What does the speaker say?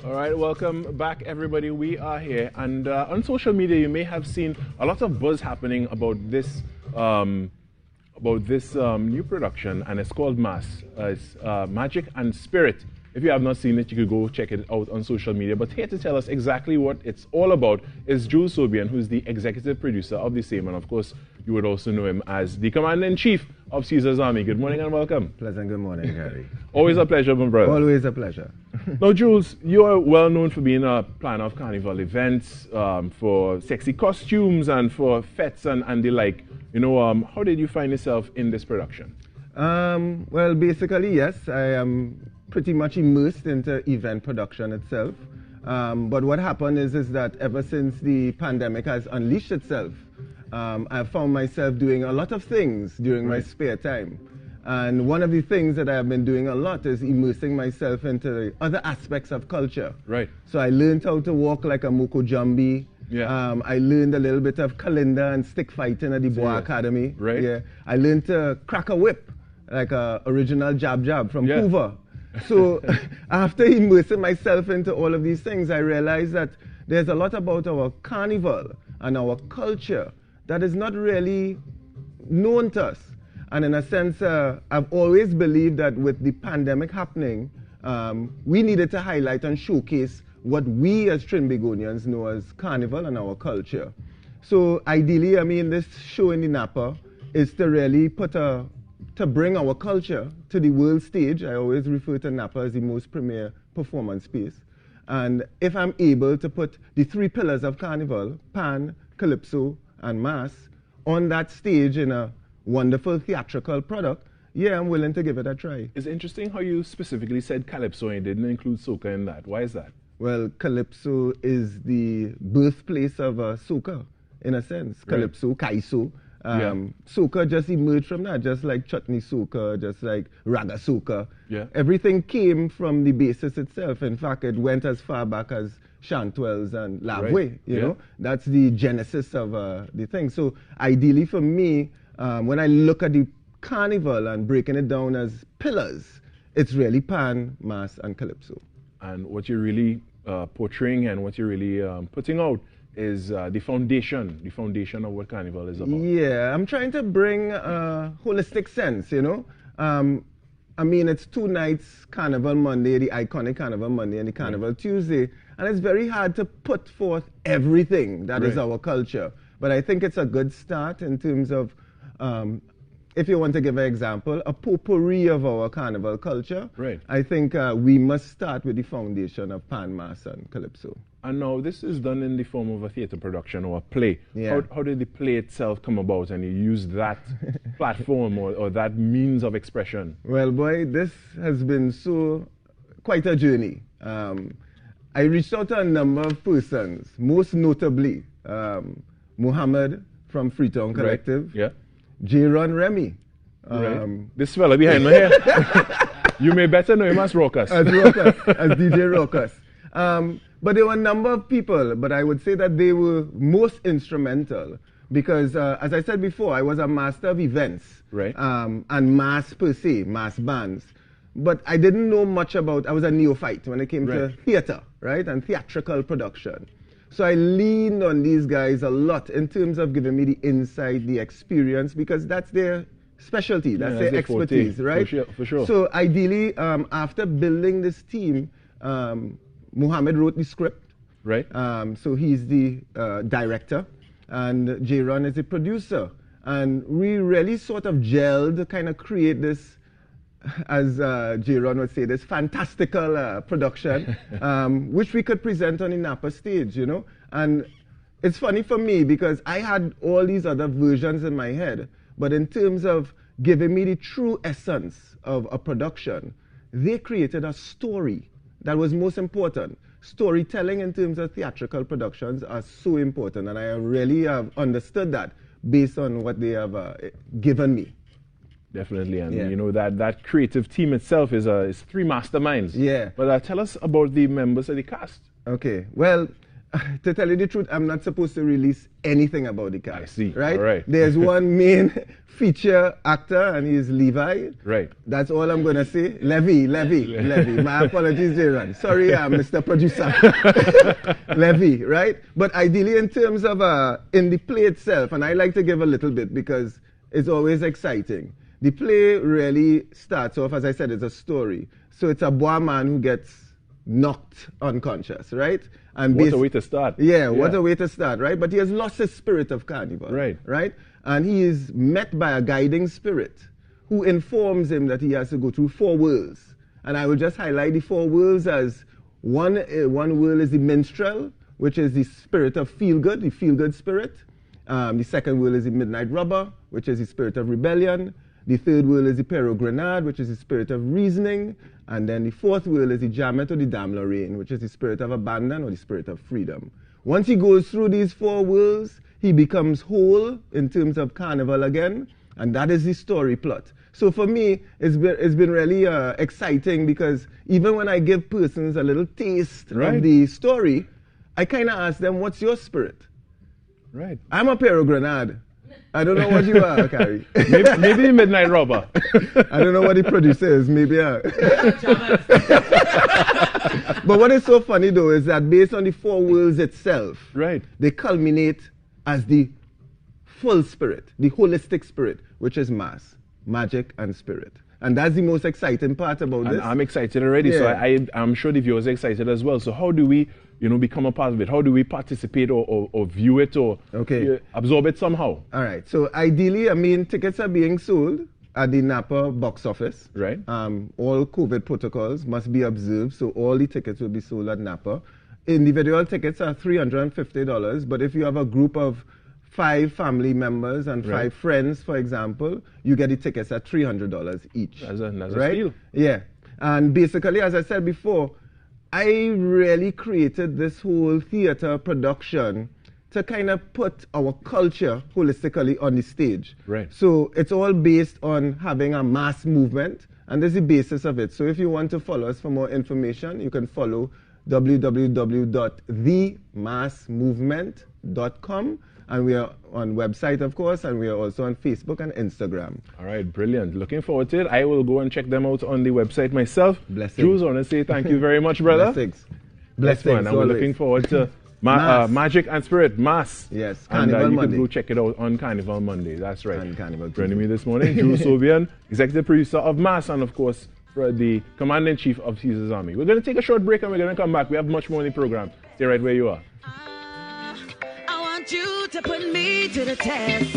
All right, welcome back, everybody. We are here, and on social media, you may have seen a lot of buzz happening about this new production, and it's called Mass. It's Magic and Spirit. If you have not seen it, you could go check it out on social media. But here to tell us exactly what it's all about is Jules Sobian, who's the executive producer of the same, and of course, you would also know him as the Commander-in-Chief of Caesar's Army. Good morning and welcome. Pleasant good morning, Harry. Always a pleasure, my brother. Always a pleasure. Now, Jules, you are well known for being a planner of carnival events, for sexy costumes and for fetes and the like. You know, how did you find yourself in this production? Well, basically, yes, I am pretty much immersed into event production itself. But what happened is that ever since the pandemic has unleashed itself, I've found myself doing a lot of things during my spare time. And one of the things that I have been doing a lot is immersing myself into the other aspects of culture. Right. So I learned how to walk like a Moko Jambi. Yeah. I learned a little bit of Kalinda and stick fighting at the Bois Academy. Right. Yeah. I learned to crack a whip, like a original jab from Hoover. So after immersing myself into all of these things, I realized that there's a lot about our carnival and our culture that is not really known to us. And in a sense, I've always believed that with the pandemic happening, we needed to highlight and showcase what we as Trinbagonians know as carnival and our culture. So ideally, I mean, this show in the Napa is to really to bring our culture to the world stage. I always refer to Napa as the most premier performance space. And if I'm able to put the three pillars of carnival, Pan, Calypso, and Mass, on that stage in a wonderful theatrical product, yeah, I'm willing to give it a try. It's interesting how you specifically said Calypso and didn't include soca in that. Why is that? Well, Calypso is the birthplace of soca, in a sense. Right. Calypso, Kaiso. Soca just emerged from that, just like chutney soca, just like raga soca. Yeah. Everything came from the basis itself. In fact, it went as far back as Chantwells and Lavwe, Right. you know. That's the genesis of the thing. So ideally for me, when I look at the carnival and breaking it down as pillars, it's really Pan, Mass, and Calypso. And what you're really portraying and what you're really putting out is the foundation of what carnival is about. Yeah, I'm trying to bring a holistic sense, you know. I mean, it's 2 nights, Carnival Monday, the iconic Carnival Monday and the Carnival Tuesday, and it's very hard to put forth everything that is our culture. But I think it's a good start in terms of, if you want to give an example, a potpourri of our carnival culture. Right. I think we must start with the foundation of Pan, Mass, and Calypso. And now this is done in the form of a theater production or a play. Yeah. How did the play itself come about, and you use that platform or that means of expression? Well, boy, this has been quite a journey. I reached out to a number of persons, most notably Muhammad from Freetown Collective, Right. Yeah. J-Ron Remy. This fella behind my hair. You may better know him as Raucus. As DJ Raucus. But there were a number of people, but I would say that they were most instrumental because, as I said before, I was a master of events. Right. And mass per se, mass bands. But I didn't know much I was a neophyte when it came to theater, right, and theatrical production. So I leaned on these guys a lot in terms of giving me the insight, the experience, because that's their specialty, that's their expertise, forte, right? For sure. So ideally, after building this team, Muhammad wrote the script. Right. So he's the director, and J-Ron is the producer. And we really sort of gelled to kind of create this, as J-Ron would say, this fantastical production, which we could present on the Napa stage, you know. And it's funny for me because I had all these other versions in my head, but in terms of giving me the true essence of a production, they created a story that was most important. Storytelling in terms of theatrical productions are so important, and I really have understood that based on what they have given me. Definitely, and you know that creative team itself is 3 masterminds. Yeah. But tell us about the members of the cast. Okay, well, To tell you the truth, I'm not supposed to release anything about the cast. I see. Right? All right. There's one main feature actor, and he's Levi. Right. That's all I'm going to say. Levy. My apologies, Jaron. Sorry, Mr. Producer. Levy, right? But ideally, in terms of in the play itself, and I like to give a little bit because it's always exciting. The play really starts off, as I said, it's a story. So it's a boy man who gets knocked unconscious, right? And what a way to start. Yeah, what a way to start, right? But he has lost his spirit of carnival. Right. Right? And he is met by a guiding spirit who informs him that he has to go through 4 worlds. And I will just highlight the 4 worlds as one world is the minstrel, which is the spirit of feel-good, the feel-good spirit. The second world is the midnight robber, which is the spirit of rebellion. The third world is the Perro-Grenade, which is the spirit of reasoning. And then the fourth world is the Jamet or the Dame Lorraine, which is the spirit of abandon or the spirit of freedom. Once he goes through these 4 worlds, he becomes whole in terms of carnival again, and that is the story plot. So for me, it's been really exciting because even when I give persons a little taste of the story, I kind of ask them, what's your spirit? Right. I'm a Perro-Grenade. I don't know what you are, Carrie. maybe Midnight Robber. I don't know what the producer is. Maybe. But what is so funny, though, is that based on the 4 worlds itself, right, they culminate as the full spirit, the holistic spirit, which is mass, magic, and spirit. And that's the most exciting part about this. I'm excited already, so I'm sure the viewers are excited as well. So how do we, become a part of it? How do we participate or view it or absorb it somehow? All right. So ideally, tickets are being sold at the Napa box office. Right. All COVID protocols must be observed, so all the tickets will be sold at Napa. Individual tickets are $350, but if you have a group of 5 family members and 5 friends, for example, you get the tickets at $300 each. That's a steal. Yeah. And basically, as I said before, I really created this whole theater production to kind of put our culture holistically on the stage. Right. So it's all based on having a mass movement, and this is the basis of it. So if you want to follow us for more information, you can follow www.themassmovement.com. And we are on website, of course, and we are also on Facebook and Instagram. All right, brilliant. Looking forward to it. I will go and check them out on the website myself. Blessings. Jules, I want to say thank you very much, brother. Blessings. And we're looking forward to Magic and Spirit, Mass. Yes, Carnival and you Monday. can go check it out on Carnival Monday. That's right. And Carnival Joining me this morning, Jules Sobian, Executive Producer of Mass, and of course, the Commander-in-Chief of Caesar's Army. We're going to take a short break and we're going to come back. We have much more in the program. Stay right where you are. You to put me to the test.